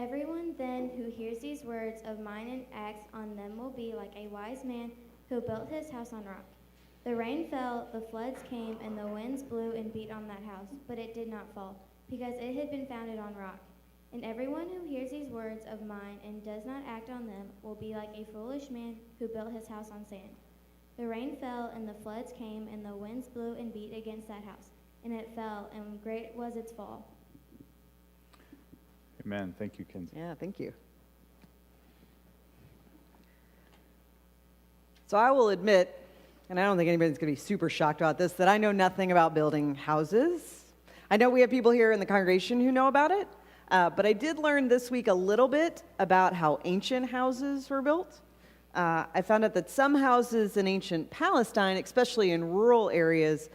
Everyone then who hears these words of mine and acts on them will be like a wise man who built his house on rock. The rain fell, the floods came, and the winds blew and beat on that house, but it did not fall, because it had been founded on rock. And everyone who hears these words of mine and does not act on them will be like a foolish man who built his house on sand. The rain fell, and the floods came, and the winds blew and beat against that house, and it fell, and great was its fall. Amen. Thank you, Kenzie. Yeah, thank you. So I will admit, and I don't think anybody's going to be super shocked about this, that I know nothing about building houses. I know we have people here in the congregation who know about it, but I did learn this week a little bit about how ancient houses were built. I found out that some houses in ancient Palestine, especially in rural areas,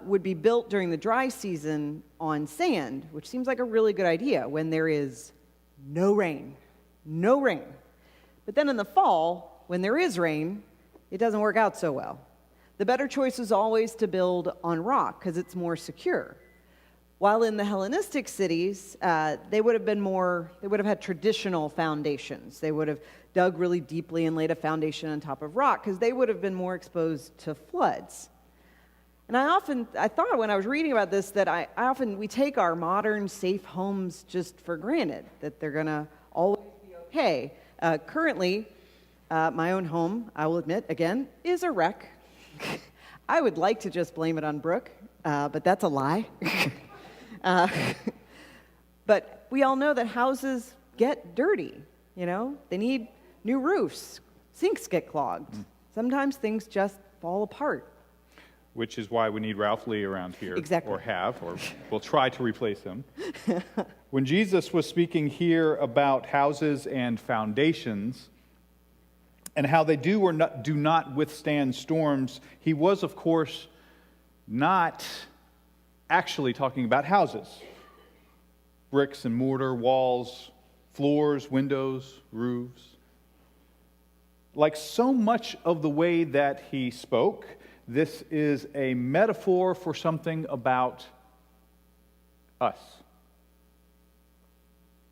would be built during the dry season on sand, which seems like a really good idea when there is no rain. No rain. But then in the fall, when there is rain, it doesn't work out so well. The better choice is always to build on rock because it's more secure. While in the Hellenistic cities, they would have had traditional foundations. They would have dug really deeply and laid a foundation on top of rock because they would have been more exposed to floods. And I thought when I was reading about this that we take our modern safe homes just for granted, that they're going to always be okay. Currently, my own home, I will admit, again, is a wreck. I would like to just blame it on Brooke, but that's a lie. But we all know that houses get dirty, They need new roofs. Sinks get clogged. Sometimes things just fall apart. Which is why we need Ralph Lee around here. Exactly. Or we'll try to replace him. When Jesus was speaking here about houses and foundations and how they do not withstand storms, he was, of course, not actually talking about houses. Bricks and mortar, walls, floors, windows, roofs. Like so much of the way that he spoke, this is a metaphor for something about us.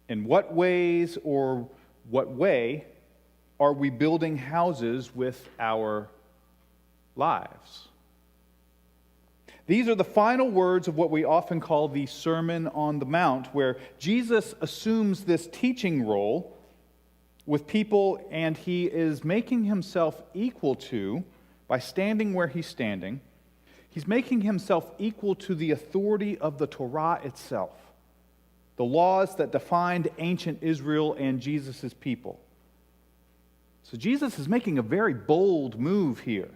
In what ways or what way are we building houses with our lives? These are the final words of what we often call the Sermon on the Mount, where Jesus assumes this teaching role with people, and he is making himself equal to, by standing where he's standing, he's making himself equal to the authority of the Torah itself, the laws that defined ancient Israel and Jesus' people. So Jesus is making a very bold move here.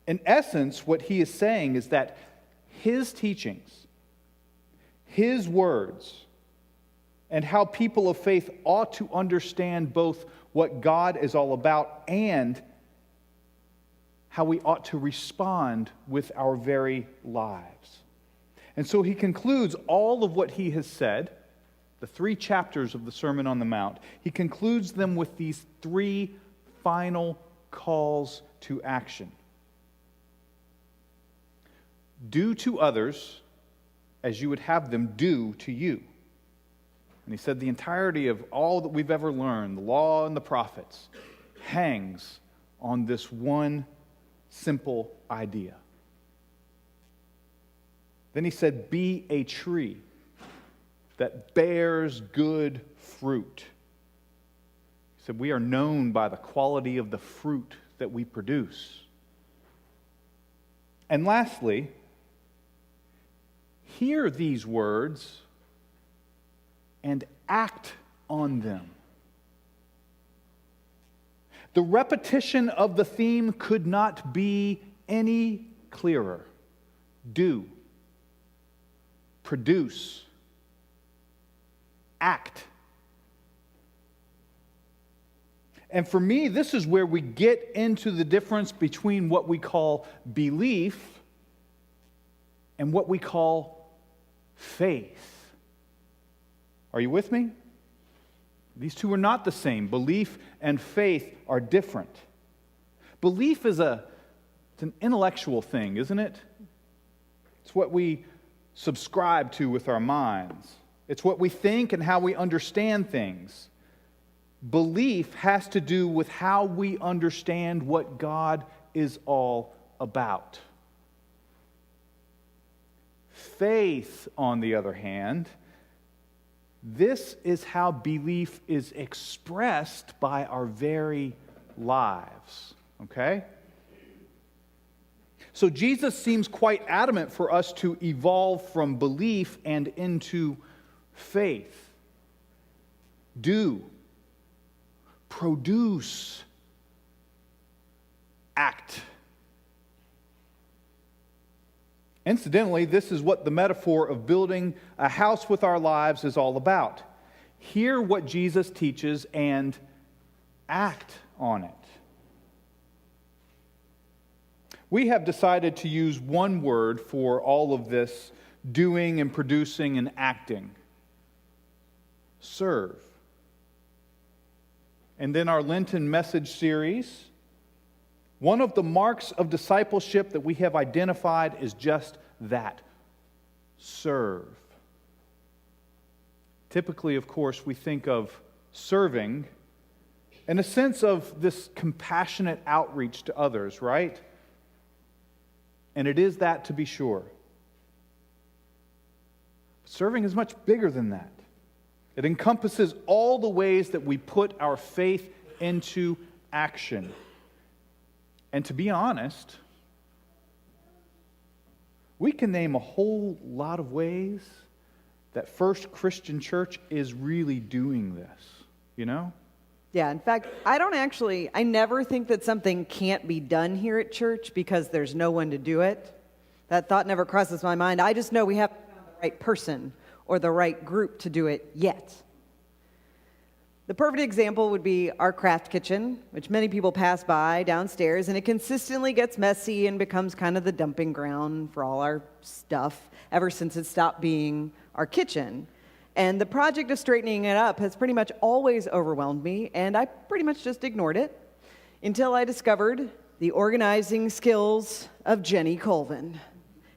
In essence, what he is saying is that his teachings, his words, and how people of faith ought to understand both what God is all about and how we ought to respond with our very lives. And so he concludes all of what he has said, the 3 chapters of the Sermon on the Mount, he concludes them with these 3 final calls to action. Do to others as you would have them do to you. And he said the entirety of all that we've ever learned, the law and the prophets, hangs on this one simple idea. Then he said, be a tree that bears good fruit. He said, we are known by the quality of the fruit that we produce. And lastly, hear these words and act on them. The repetition of the theme could not be any clearer. Do, produce, act. And for me, this is where we get into the difference between what we call belief and what we call faith. Are you with me? These two are not the same. Belief and faith are different. Belief is it's an intellectual thing, isn't it? It's what we subscribe to with our minds. It's what we think and how we understand things. Belief has to do with how we understand what God is all about. Faith, on the other hand, this is how belief is expressed by our very lives. Okay? So Jesus seems quite adamant for us to evolve from belief and into faith. Do, produce, act. Incidentally, this is what the metaphor of building a house with our lives is all about. Hear what Jesus teaches and act on it. We have decided to use one word for all of this doing and producing and acting. Serve. And then our Lenten message series, one of the marks of discipleship that we have identified is just that. Serve. Typically, of course, we think of serving in a sense of this compassionate outreach to others, right? And it is that, to be sure. Serving is much bigger than that. It encompasses all the ways that we put our faith into action. And to be honest, we can name a whole lot of ways that First Christian Church is really doing this, you know? Yeah, in fact, I never think that something can't be done here at church because there's no one to do it. That thought never crosses my mind. I just know we haven't found the right person or the right group to do it yet. The perfect example would be our craft kitchen, which many people pass by downstairs, and it consistently gets messy and becomes kind of the dumping ground for all our stuff ever since it stopped being our kitchen. And the project of straightening it up has pretty much always overwhelmed me, and I pretty much just ignored it until I discovered the organizing skills of Jenny Colvin.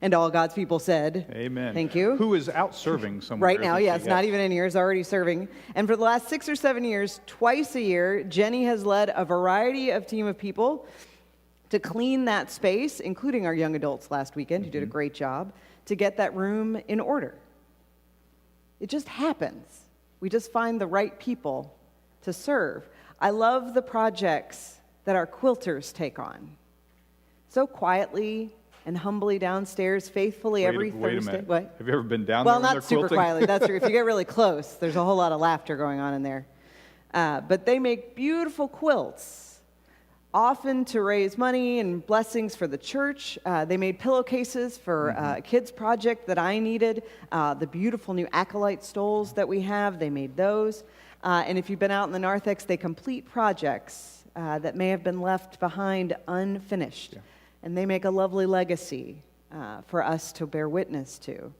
And all God's people said, Amen. Thank you. Who is out serving somewhere. Right now, yes, not even in here, is already serving. And for the last 6 or 7 years, twice a year, Jenny has led a variety of team of people to clean that space, including our young adults last weekend, who did a great job, to get that room in order. It just happens. We just find the right people to serve. I love the projects that our quilters take on. So quietly and humbly downstairs, faithfully every Thursday. Wait a minute. What? Have you ever been down Well, there when not they're super quilting? quietly, that's true. If you get really close, there's a whole lot of laughter going on in there. But they make beautiful quilts, often to raise money and blessings for the church. They made pillowcases for a kids project that I needed. The beautiful new Acolyte stoles that we have, they made those. And if you've been out in the narthex, they complete projects that may have been left behind unfinished. Yeah. And they make a lovely legacy for us to bear witness to.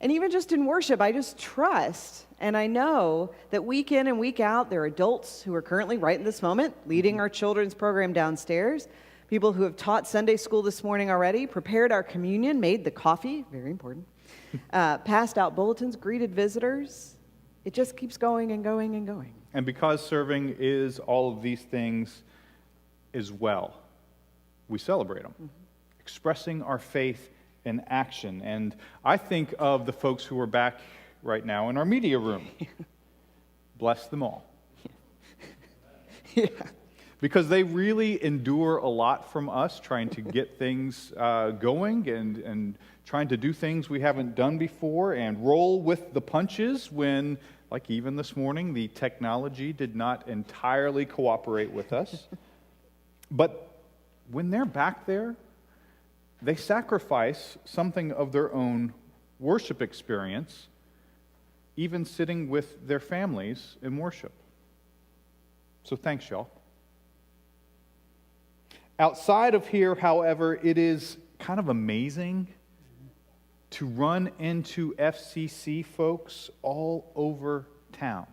And even just in worship, I just trust and I know that week in and week out, there are adults who are currently right in this moment leading our children's program downstairs, people who have taught Sunday school this morning already, prepared our communion, made the coffee, very important, passed out bulletins, greeted visitors. It just keeps going and going and going. And because serving is all of these things as well, we celebrate them, expressing our faith in action. And I think of the folks who are back right now in our media room. Bless them all. Yeah. Because they really endure a lot from us trying to get things going and trying to do things we haven't done before and roll with the punches when, like even this morning, the technology did not entirely cooperate with us. But when they're back there, they sacrifice something of their own worship experience, even sitting with their families in worship. So thanks, y'all. Outside of here, however, it is kind of amazing to run into FCC folks all over town.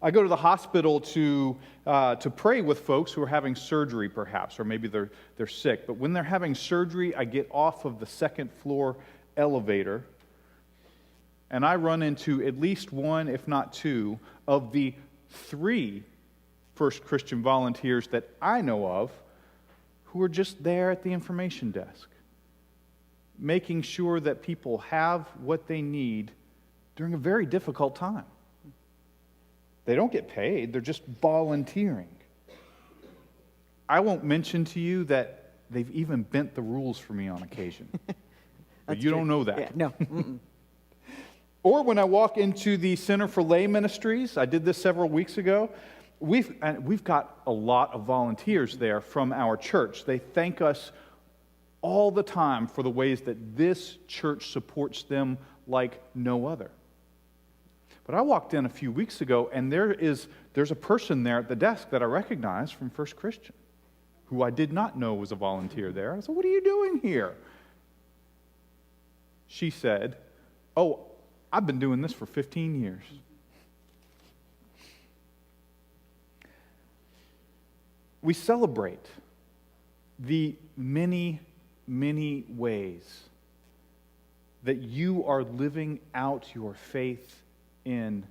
I go to the hospital to pray with folks who are having surgery, perhaps, or maybe they're sick. But when they're having surgery, I get off of the second floor elevator, and I run into at least one, if not two, of the 3 First Christian volunteers that I know of who are just there at the information desk, making sure that people have what they need during a very difficult time. They don't get paid, they're just volunteering. I won't mention to you that they've even bent the rules for me on occasion. But you don't know that. Yeah, no. Mm-mm. Or when I walk into the Center for Lay Ministries, I did this several weeks ago, we've got a lot of volunteers there from our church. They thank us all the time for the ways that this church supports them like no other. But I walked in a few weeks ago, and there's a person there at the desk that I recognize from First Christian, who I did not know was a volunteer there. I said, "What are you doing here?" She said, "Oh, I've been doing this for 15 years." We celebrate the many, many ways that you are living out your faith in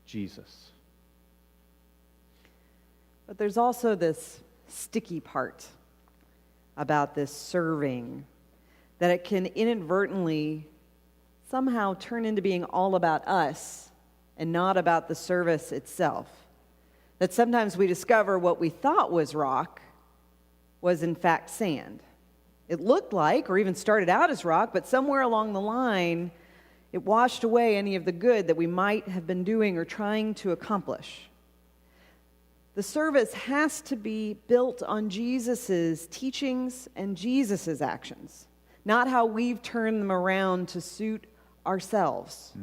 Jesus. But there's also this sticky part about this serving, that it can inadvertently somehow turn into being all about us and not about the service itself. That sometimes we discover what we thought was rock was in fact sand. It looked like, or even started out as rock, but somewhere along the line, it washed away any of the good that we might have been doing or trying to accomplish. The service has to be built on Jesus' teachings and Jesus' actions, not how we've turned them around to suit ourselves.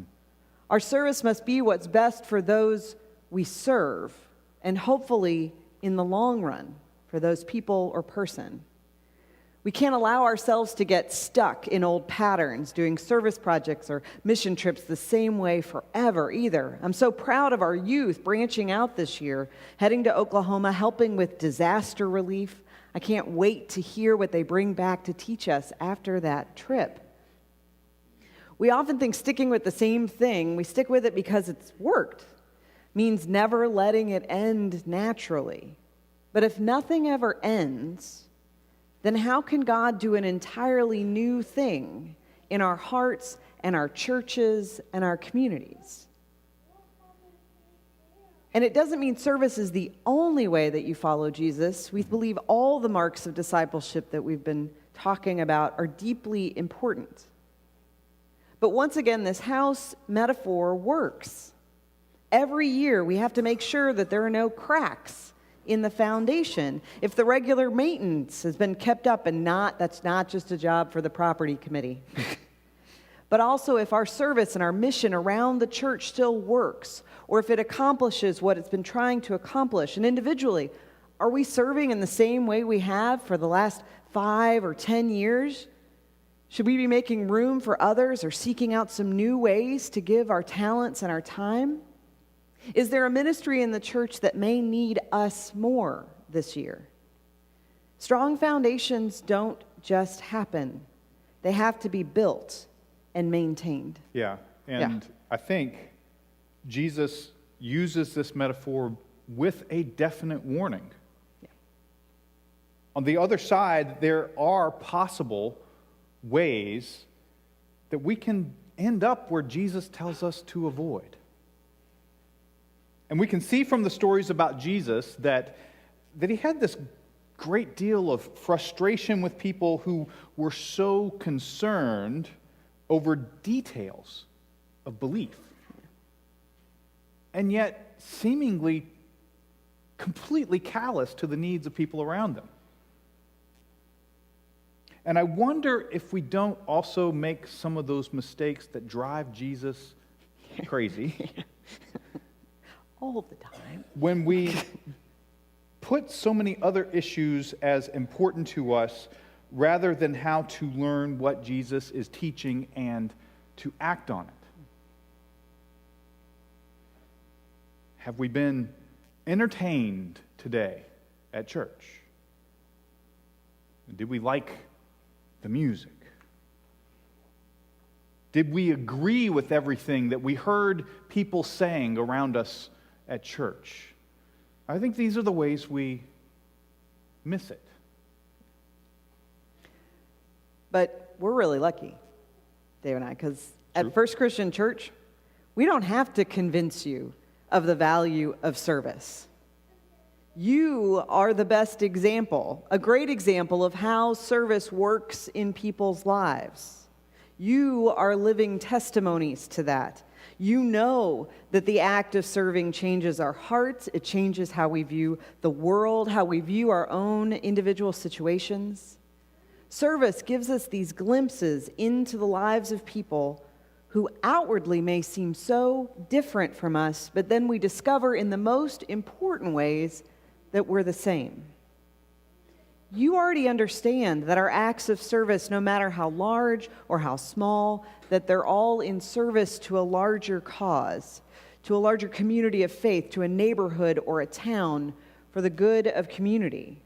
Our service must be what's best for those we serve, and hopefully, in the long run, for those people or person. We can't allow ourselves to get stuck in old patterns, doing service projects or mission trips the same way forever either. I'm so proud of our youth branching out this year, heading to Oklahoma, helping with disaster relief. I can't wait to hear what they bring back to teach us after that trip. We often think sticking with the same thing, we stick with it because it's worked, means never letting it end naturally. But if nothing ever ends, then how can God do an entirely new thing in our hearts and our churches and our communities? And it doesn't mean service is the only way that you follow Jesus. We believe all the marks of discipleship that we've been talking about are deeply important. But once again, this house metaphor works. Every year, we have to make sure that there are no cracks in the foundation. If the regular maintenance has been kept up and that's not just a job for the property committee. But also if our service and our mission around the church still works, or if it accomplishes what it's been trying to accomplish. And individually, are we serving in the same way we have for the last 5 or 10 years? Should we be making room for others or seeking out some new ways to give our talents and our time? Is there a ministry in the church that may need us more this year? Strong foundations don't just happen. They have to be built and maintained. Yeah, and I think Jesus uses this metaphor with a definite warning. Yeah. On the other side, there are possible ways that we can end up where Jesus tells us to avoid. And we can see from the stories about Jesus that he had this great deal of frustration with people who were so concerned over details of belief, and yet seemingly completely callous to the needs of people around them. And I wonder if we don't also make some of those mistakes that drive Jesus crazy. All the time. When we put so many other issues as important to us rather than how to learn what Jesus is teaching and to act on it. Have we been entertained today at church? Did we like the music? Did we agree with everything that we heard people saying around us at church? I think these are the ways we miss it. But we're really lucky, Dave and I, because at First Christian Church, we don't have to convince you of the value of service. You are the best example, a great example of how service works in people's lives. You are living testimonies to that. You know that the act of serving changes our hearts. It changes how we view the world, how we view our own individual situations. Service gives us these glimpses into the lives of people who outwardly may seem so different from us, but then we discover in the most important ways that we're the same. You already understand that our acts of service, no matter how large or how small, that they're all in service to a larger cause, to a larger community of faith, to a neighborhood or a town, for the good of community.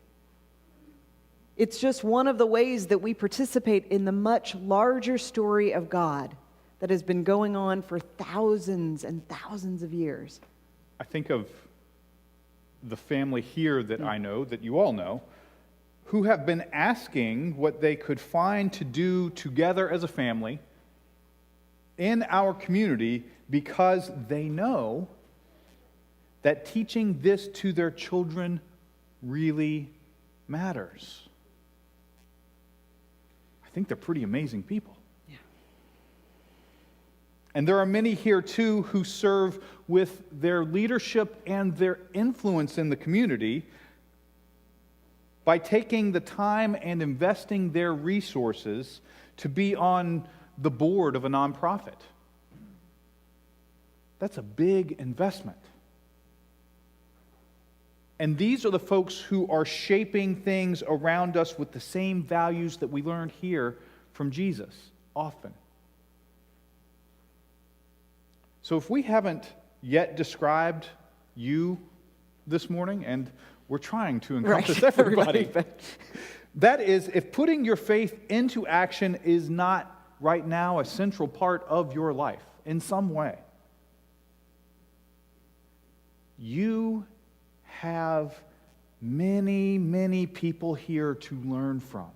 It's just one of the ways that we participate in the much larger story of God that has been going on for thousands and thousands of years. I think of the family here that I know, that you all know, who have been asking what they could find to do together as a family in our community because they know that teaching this to their children really matters. I think they're pretty amazing people. Yeah. And there are many here too who serve with their leadership and their influence in the community by taking the time and investing their resources to be on the board of a nonprofit. That's a big investment. And these are the folks who are shaping things around us with the same values that we learned here from Jesus, often. So if we haven't yet described you this morning, and we're trying to encompass everybody, that is, if putting your faith into action is not right now a central part of your life in some way, you have many, many people here to learn from.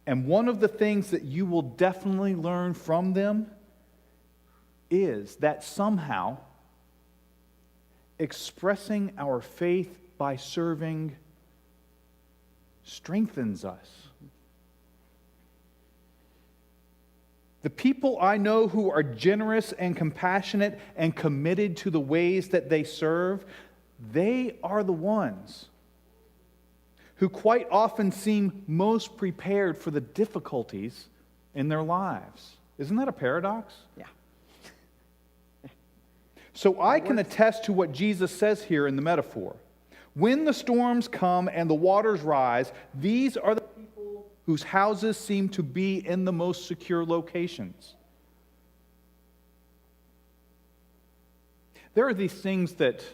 And one of the things that you will definitely learn from them is that somehow expressing our faith by serving strengthens us. The people I know who are generous and compassionate and committed to the ways that they serve, they are the ones who quite often seem most prepared for the difficulties in their lives. Isn't that a paradox? Yeah. So I can attest to what Jesus says here in the metaphor. When the storms come and the waters rise, these are the people whose houses seem to be in the most secure locations. There are these things that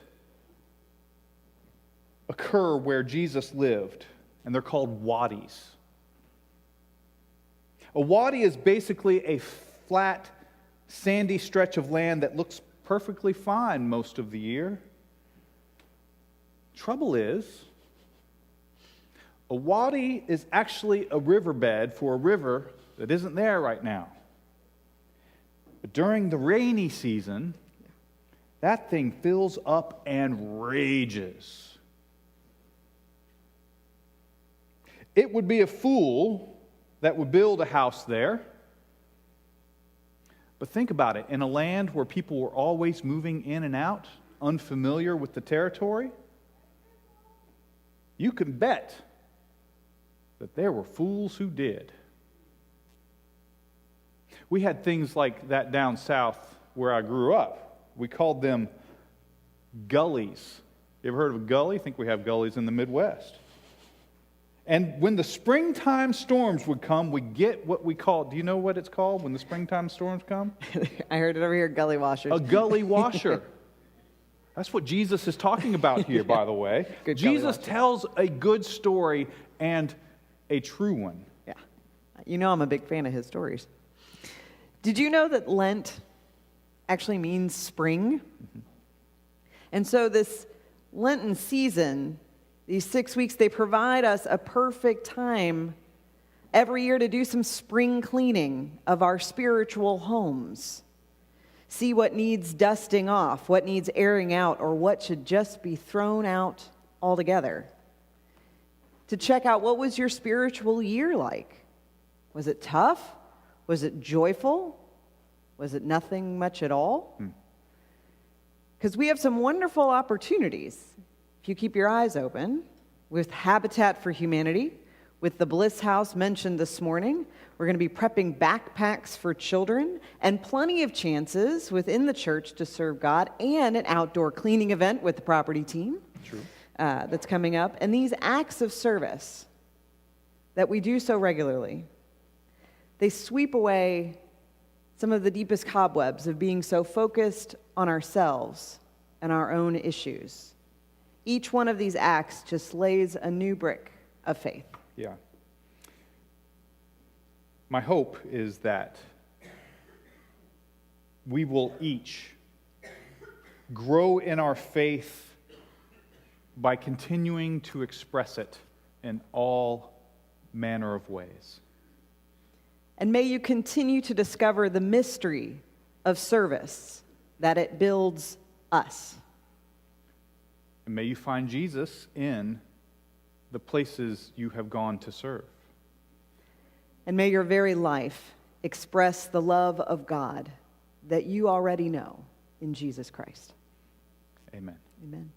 occur where Jesus lived, and they're called wadis. A wadi is basically a flat, sandy stretch of land that looks perfectly fine most of the year. Trouble is, a wadi is actually a riverbed for a river that isn't there right now. But during the rainy season, that thing fills up and rages. It would be a fool that would build a house there. But think about it. In a land where people were always moving in and out, unfamiliar with the territory, you can bet that there were fools who did. We had things like that down south where I grew up. We called them gullies. You ever heard of a gully? I think we have gullies in the Midwest. And when the springtime storms would come, we'd get what we call, do you know what it's called when the springtime storms come? I heard it over here, gully washers. A gully washer. That's what Jesus is talking about here, by the way. Good Jesus tells a good story and a true one. Yeah. You know I'm a big fan of his stories. Did you know that Lent actually means spring? And so this Lenten season, these 6 weeks, they provide us a perfect time every year to do some spring cleaning of our spiritual homes. See what needs dusting off, what needs airing out, or what should just be thrown out altogether. To check out, what was your spiritual year like? Was it tough? Was it joyful? Was it nothing much at all? Because we have some wonderful opportunities, if you keep your eyes open, with Habitat for Humanity, with the Bliss House mentioned this morning. We're going to be prepping backpacks for children, and plenty of chances within the church to serve God, and an outdoor cleaning event with the property team. True. That's coming up. And these acts of service that we do so regularly, they sweep away some of the deepest cobwebs of being so focused on ourselves and our own issues. Each one of these acts just lays a new brick of faith. Yeah. My hope is that we will each grow in our faith by continuing to express it in all manner of ways. And may you continue to discover the mystery of service, that it builds us. And may you find Jesus in the places you have gone to serve. And may your very life express the love of God that you already know in Jesus Christ. Amen. Amen.